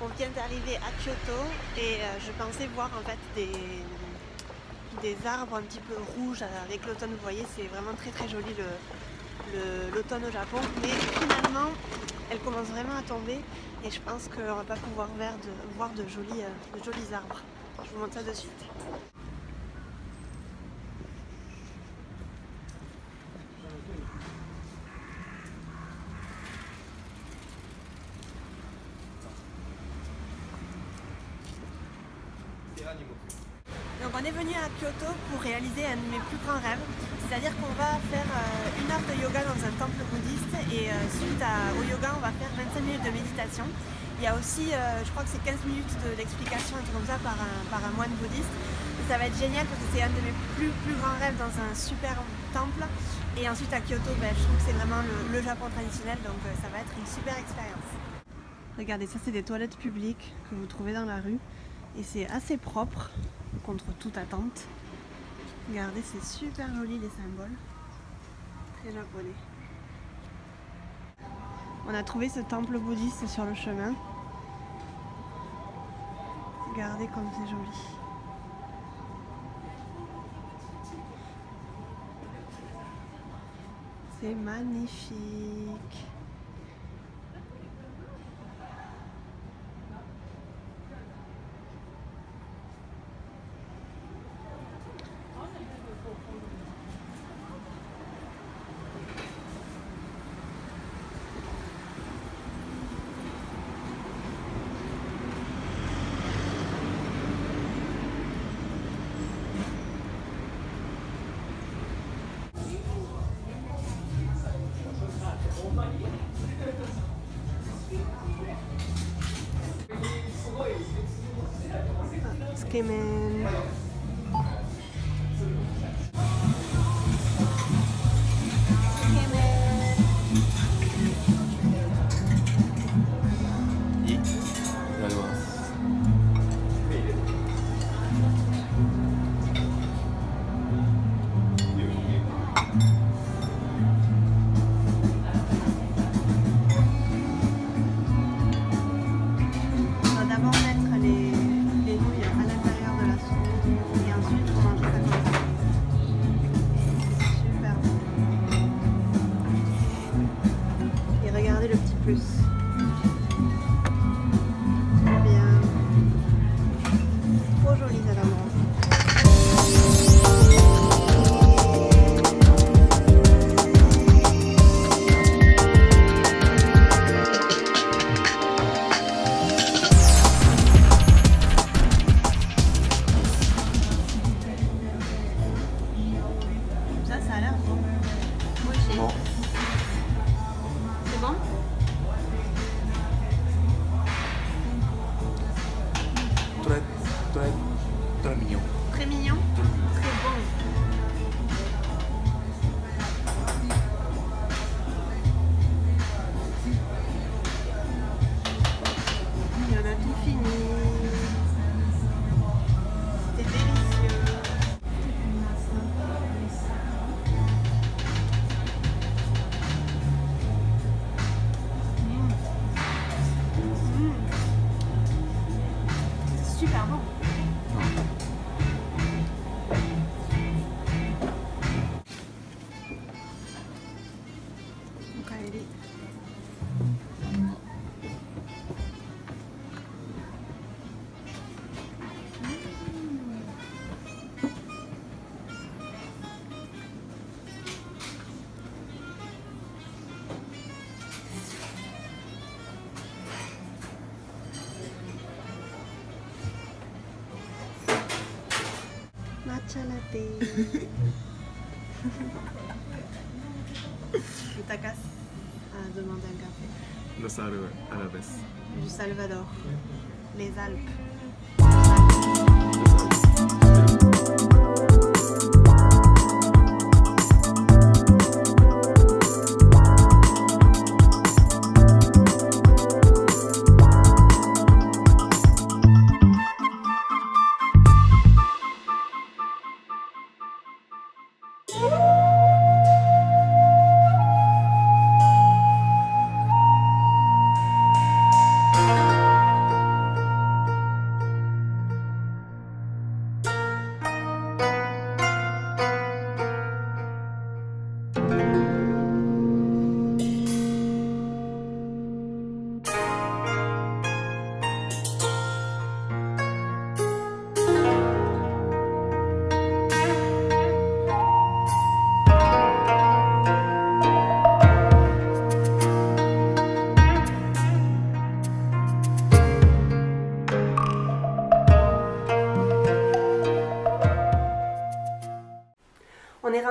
On vient d'arriver à Kyoto et je pensais voir en fait des arbres un petit peu rouges avec l'automne. Vous voyez, c'est vraiment très joli l'automne au Japon, mais finalement elle commence vraiment à tomber et je pense qu'on va pas pouvoir voir de jolis arbres. Je vous montre ça de suite. Donc on est venu à Kyoto pour réaliser un de mes plus grands rêves, c'est-à-dire qu'on va faire 1 heure de yoga dans un temple bouddhiste et suite au yoga on va faire 25 minutes de méditation. Il y a aussi, je crois que c'est 15 minutes d'explication, un truc comme ça, par un moine bouddhiste. Et ça va être génial parce que c'est un de mes plus grands rêves dans un super temple. Et ensuite à Kyoto, je trouve que c'est vraiment le Japon traditionnel, donc ça va être une super expérience. Regardez, ça c'est des toilettes publiques que vous trouvez dans la rue. Et c'est assez propre, contre toute attente. Regardez, c'est super joli les symboles. Très japonais. On a trouvé ce temple bouddhiste sur le chemin. Regardez comme c'est joli. C'est magnifique. Tsukemen. Plus. Trop bien. Trop joli cet endroit. Ça a l'air bon. Moi aussi. Bon. C'est bon? Très mignon. Très mignon, très bon. Il y en a tout fini. C'était délicieux. C'est super bon. Matcha latte. Takas a demandé un café. Los árabes. Du Salvador. Les Alpes.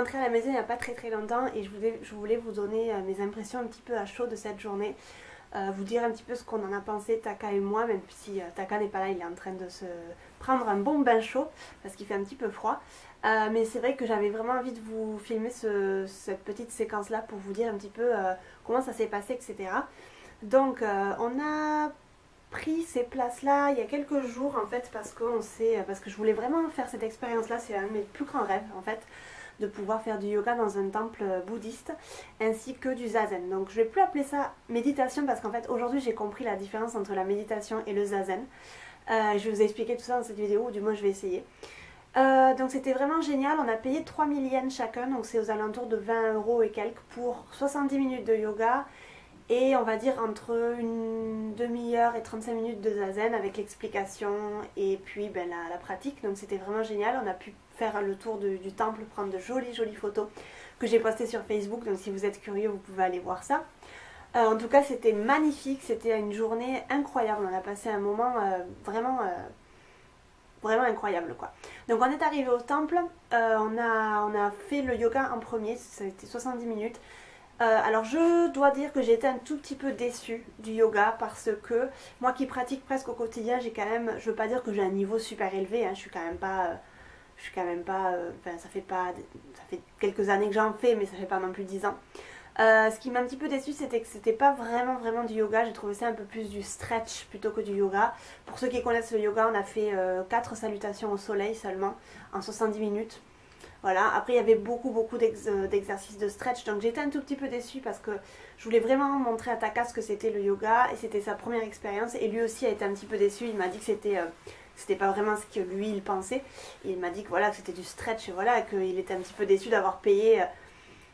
rentrée à la maison il n'y a pas très longtemps et je voulais vous donner mes impressions un petit peu à chaud de cette journée. Vous dire un petit peu ce qu'on en a pensé, Taka et moi, même si Taka n'est pas là, il est en train de se prendre un bon bain chaud parce qu'il fait un petit peu froid. Mais c'est vrai que j'avais vraiment envie de vous filmer cette petite séquence là pour vous dire un petit peu comment ça s'est passé, etc. Donc on a pris ces places là il y a quelques jours en fait parce que je voulais vraiment faire cette expérience là, c'est un de mes plus grands rêves en fait, de pouvoir faire du yoga dans un temple bouddhiste ainsi que du zazen. Donc je vais plus appeler ça méditation parce qu'en fait aujourd'hui j'ai compris la différence entre la méditation et le zazen. Je vais vous expliquer tout ça dans cette vidéo, ou du moins je vais essayer. Donc c'était vraiment génial, on a payé 3000 yens chacun, donc c'est aux alentours de 20 € et quelques pour 70 minutes de yoga et on va dire entre une demi-heure et 35 minutes de zazen avec l'explication et puis la pratique. Donc c'était vraiment génial, on a pu faire le tour du temple, prendre de jolies photos que j'ai postées sur Facebook, donc si vous êtes curieux vous pouvez aller voir ça. En tout cas c'était magnifique, c'était une journée incroyable, on a passé un moment vraiment incroyable quoi. Donc on est arrivé au temple, on a fait le yoga en premier, ça a été 70 minutes. Alors je dois dire que j'ai été un tout petit peu déçue du yoga parce que moi qui pratique presque au quotidien, j'ai quand même, je veux pas dire que j'ai un niveau super élevé, hein, je suis quand même pas, enfin ça fait quelques années que j'en fais mais ça fait pas non plus 10 ans. Ce qui m'a un petit peu déçue, c'était que c'était pas vraiment du yoga, j'ai trouvé ça un peu plus du stretch plutôt que du yoga. Pour ceux qui connaissent le yoga, on a fait 4 salutations au soleil seulement en 70 minutes. Voilà, après il y avait beaucoup d'exercices de stretch, donc j'étais un tout petit peu déçue parce que je voulais vraiment montrer à Taka ce que c'était le yoga et c'était sa première expérience et lui aussi a été un petit peu déçu, il m'a dit que c'était pas vraiment ce que lui il pensait, et il m'a dit que voilà, que c'était du stretch et voilà, qu'il était un petit peu déçu d'avoir payé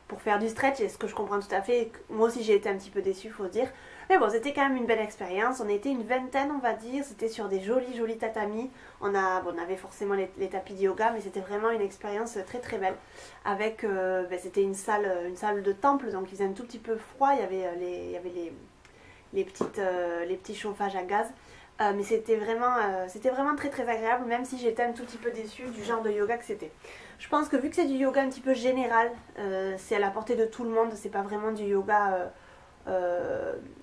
pour faire du stretch, et ce que je comprends tout à fait, moi aussi j'ai été un petit peu déçue faut dire. Mais bon, c'était quand même une belle expérience, on était une vingtaine on va dire, c'était sur des jolis tatamis, on avait forcément les tapis de yoga, mais c'était vraiment une expérience très belle, avec, c'était une salle de temple, donc il faisait un tout petit peu froid, il y avait les petits chauffages à gaz, mais c'était vraiment très agréable, même si j'étais un tout petit peu déçue du genre de yoga que c'était. Je pense que vu que c'est du yoga un petit peu général, c'est à la portée de tout le monde, c'est pas vraiment du yoga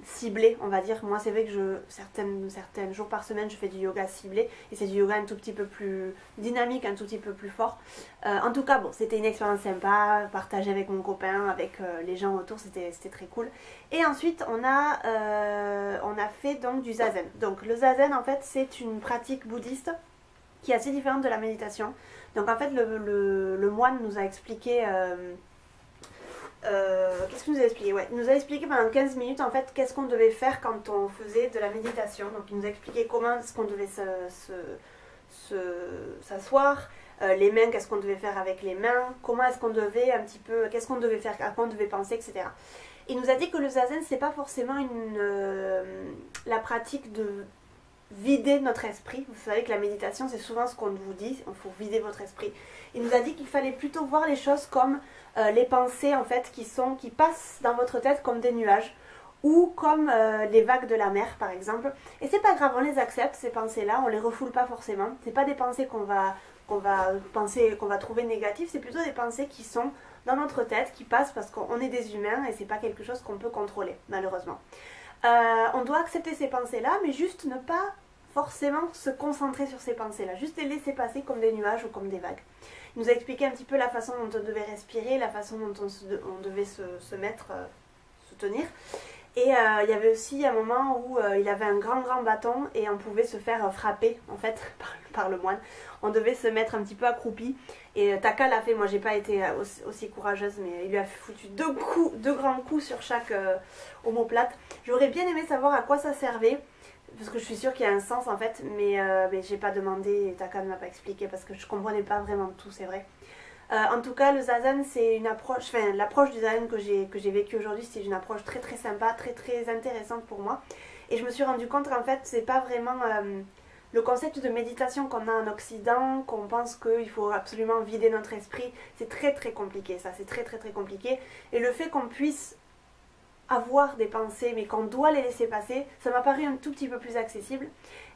ciblé on va dire. Moi c'est vrai que certains jours par semaine je fais du yoga ciblé et c'est du yoga un tout petit peu plus dynamique, un tout petit peu plus fort. En tout cas bon, c'était une expérience sympa, partagée avec mon copain, avec les gens autour, c'était très cool. Et ensuite on a fait donc du zazen. Donc le zazen en fait c'est une pratique bouddhiste qui est assez différente de la méditation. Donc en fait le moine nous a expliqué qu'est-ce qu'il nous a expliqué? Ouais, il nous a expliqué pendant 15 minutes en fait qu'est-ce qu'on devait faire quand on faisait de la méditation. Donc il nous a expliqué comment est-ce qu'on devait s'asseoir, les mains, qu'est-ce qu'on devait faire avec les mains, comment est-ce qu'on devait un petit peu, qu'est-ce qu'on devait faire, à quoi on devait penser, etc. Il nous a dit que le zazen c'est pas forcément la pratique de vider notre esprit. Vous savez que la méditation c'est souvent ce qu'on vous dit, il faut vider votre esprit. Il nous a dit qu'il fallait plutôt voir les choses comme les pensées en fait qui passent dans votre tête comme des nuages ou comme les vagues de la mer par exemple. Et c'est pas grave, on les accepte ces pensées là, on les refoule pas forcément. C'est pas des pensées qu'on va trouver négatives, c'est plutôt des pensées qui sont dans notre tête, qui passent parce qu'on est des humains et c'est pas quelque chose qu'on peut contrôler malheureusement. On doit accepter ces pensées là, mais juste ne pas forcément se concentrer sur ces pensées là, juste les laisser passer comme des nuages ou comme des vagues. Il nous a expliqué un petit peu la façon dont on devait respirer, la façon dont on devait se mettre, se tenir. Et il y avait aussi un moment où il avait un grand bâton et on pouvait se faire frapper en fait par le moine. On devait se mettre un petit peu accroupi et Taka l'a fait, moi j'ai pas été aussi courageuse, mais il lui a foutu deux grands coups sur chaque omoplate. J'aurais bien aimé savoir à quoi ça servait, parce que je suis sûre qu'il y a un sens en fait, mais j'ai pas demandé et Taka ne m'a pas expliqué parce que je comprenais pas vraiment tout, c'est vrai. En tout cas le zazen c'est une approche, enfin l'approche du zazen que j'ai vécu aujourd'hui, c'est une approche très sympa, très intéressante pour moi. Et je me suis rendu compte qu'en fait c'est pas vraiment le concept de méditation qu'on a en Occident, qu'on pense qu'il faut absolument vider notre esprit. C'est très compliqué ça, c'est très compliqué. Et le fait qu'on puisse avoir des pensées mais qu'on doit les laisser passer, ça m'a paru un tout petit peu plus accessible.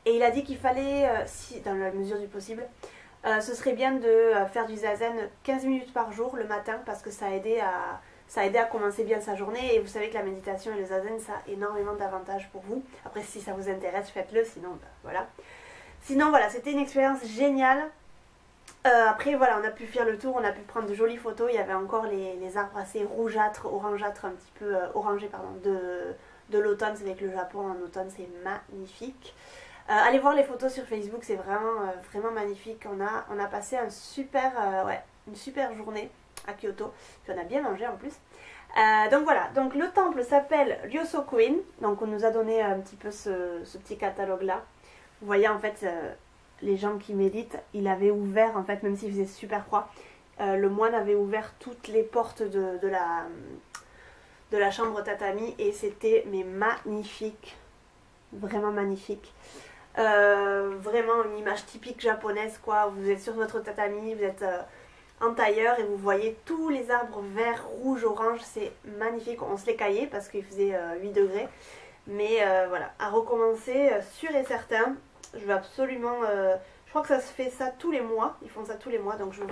Et il a dit qu'il fallait, si dans la mesure du possible, Ce serait bien de faire du zazen 15 minutes par jour le matin parce que ça a aidé à commencer bien sa journée, et vous savez que la méditation et le zazen ça a énormément d'avantages pour vous. Après si ça vous intéresse faites-le, sinon bah, voilà. Sinon voilà, c'était une expérience géniale. Après voilà, on a pu faire le tour, on a pu prendre de jolies photos, il y avait encore les arbres assez rougeâtres, orangeâtres, un petit peu orangés pardon, de l'automne. C'est avec le Japon en automne, c'est magnifique. Allez voir les photos sur Facebook, c'est vraiment magnifique. On a passé une super journée à Kyoto, puis on a bien mangé en plus. Donc voilà, donc le temple s'appelle Ryosokuin, donc on nous a donné un petit peu ce petit catalogue là. Vous voyez en fait les gens qui méditent, il avait ouvert en fait, même s'il faisait super froid, le moine avait ouvert toutes les portes de la chambre tatami et c'était mais magnifique, vraiment magnifique. Vraiment une image typique japonaise quoi, vous êtes sur votre tatami, vous êtes en tailleur et vous voyez tous les arbres verts, rouges, oranges, c'est magnifique. On se les caillait parce qu'il faisait 8 degrés, mais voilà, à recommencer, sûr et certain. Je veux absolument, je crois que ça se fait ça tous les mois, ils font ça tous les mois, donc je veux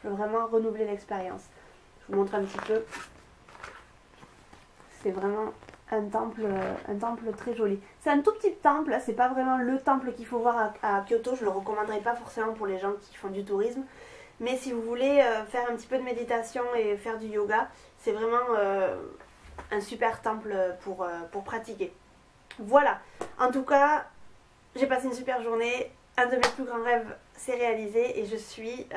vraiment renouveler l'expérience. Je vous montre un petit peu, c'est vraiment un temple très joli. C'est un tout petit temple, c'est pas vraiment le temple qu'il faut voir à Kyoto, je le recommanderais pas forcément pour les gens qui font du tourisme, mais si vous voulez faire un petit peu de méditation et faire du yoga, c'est vraiment un super temple pour pratiquer. Voilà, en tout cas, j'ai passé une super journée, un de mes plus grands rêves s'est réalisé et je suis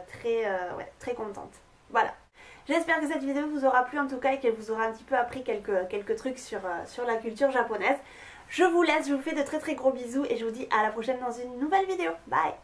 très contente. Voilà. J'espère que cette vidéo vous aura plu en tout cas et qu'elle vous aura un petit peu appris quelques trucs sur la culture japonaise. Je vous laisse, je vous fais de très gros bisous et je vous dis à la prochaine dans une nouvelle vidéo. Bye!